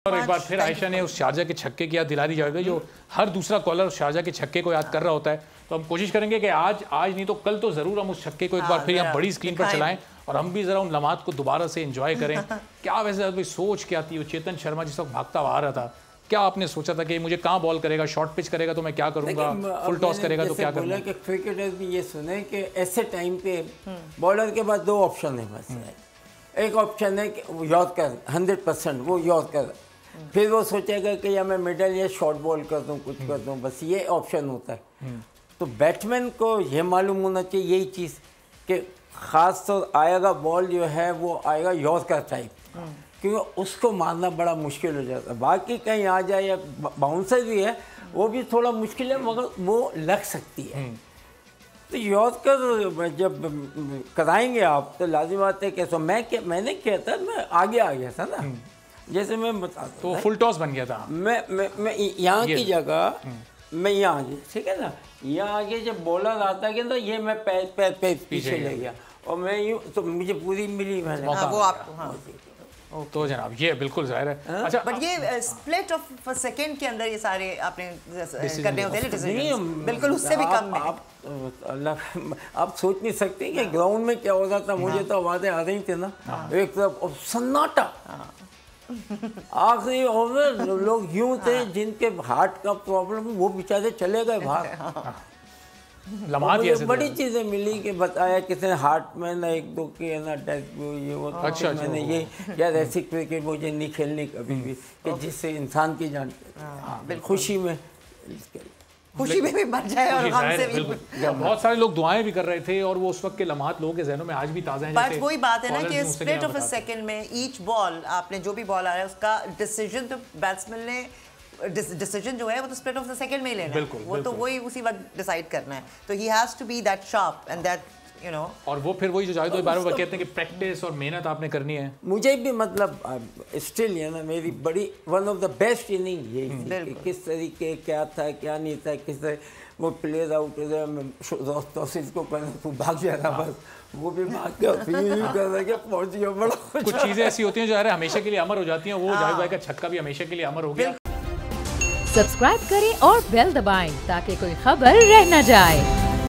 और एक बार फिर आयशा ने उस शारजा के छक्के की याद दिला दी जाएगी जो हर दूसरा कॉलर उस शारजा के छक्के को याद कर रहा होता है। तो हम कोशिश करेंगे कि आज नहीं तो कल तो जरूर हम उस छक्के को एक बार फिर यहाँ बड़ी स्क्रीन पर चलाएं और हम भी जरा उन लम्हात को दोबारा से एंजॉय करें। क्या वैसे सोच क्या थी वो चेतन शर्मा जिस वक्त भागता आ रहा था, क्या आपने सोचा था कि मुझे कहाँ बॉल करेगा, शॉर्ट पिच करेगा तो मैं क्या करूंगा, फुल टॉस करेगा तो क्या करूंगा? क्रिकेटर भी ये सुने कि ऐसे टाइम पे बॉलर के पास दो ऑप्शन है बस। एक ऑप्शन है कि वो यॉर्कर 100% वो यॉर्कर, फिर वो सोचेगा कि या मैं मिडल या शॉर्ट बॉल कर दूं, कुछ कर दूं, बस ये ऑप्शन होता है। तो बैट्समैन को ये मालूम होना चाहिए यही चीज़ कि ख़ास तो आएगा बॉल जो है वो आएगा यॉर्कर टाइप, क्योंकि उसको मारना बड़ा मुश्किल हो जाता है। बाकी कहीं आ जाए या बाउंसर भी है वो भी थोड़ा मुश्किल है मगर वो लग सकती है। तो यॉर्कर जब कराएंगे आप तो लाजिम बात है कि मैंने किया था, मैं आगे आ गया था ना, जैसे मैं बता तो फुल टॉस बन गया था। मैं यहाँ की जगह मैं यहाँ आ गया, ठीक है ना, यहाँ आगे जब बॉलर आता है ना ये मैं पैर पीछे ले गया और मैं यूँ तो मुझे पूरी मिली मैंने वो आपको। तो जनाब ये बिल्कुल जाहिर है। अच्छा बट ये स्प्लिट ऑफ सेकंड के अंदर ये सारे आपने करने होते हैं डिसीजन, बिल्कुल उससे भी कम में। आप सोच नहीं सकते कि ग्राउंड में क्या हो रहा था। मुझे तो आवाज़ें आ रही थी ना, एक तरफ सन्नाटा, आखिरी ओवर लोग यूं थे जिनके हार्ट का प्रॉब्लम वो बेचारे चले गए बाहर। मुझे बड़ी चीज़ें मिली कि बताया किसने हार्ट में ना एक दो के ना डेथ ये वो। अच्छा, मैंने ये यार ऐसी क्रिकेट मुझे नहीं खेलनी कभी भी कि जिससे इंसान की जान खुशी में भी मर जाए और हमसे भी। बहुत सारे लोग दुआएं भी कर रहे थे और वो उस वक्त के लम्हात लोगों के ज़हनों में आज भी ताज़ा हैं। बट वही बात है ना कि स्प्लिट ऑफ अ सेकंड में ईच बॉल आपने जो भी बॉल आ रहा है उसका डिसीजन तो बैट्समैन ने डिसीजन जो है वो तो स्प्लिट ऑफ द सेकंड में ही लेना है। वो तो वही उसी वक्त डिसाइड करना है। तो he has to be that sharp and that you know. और वो फिर वही जो जाहिद भाई बार-बार कहते हैं कि प्रैक्टिस और मेहनत आपने करनी है। मुझे भी मतलब स्टिल है ना मेरी बड़ी one of the best inning यही थी। किस तरीके क्या था क्या नहीं था, किस तरह वो प्लेयर आउट तौसीफ को पहले तो भाग गया था, बस वो भी भाग गया फिर पहुंच गया। बड़ा कुछ चीज़ें ऐसी होती हैं जो हमेशा के लिए अमर हो जाती हैं। वो जाहिद भाई का छक्का भी हमेशा के लिए अमर हो गया। सब्सक्राइब करें और बेल दबाएं ताकि कोई खबर रह न जाए।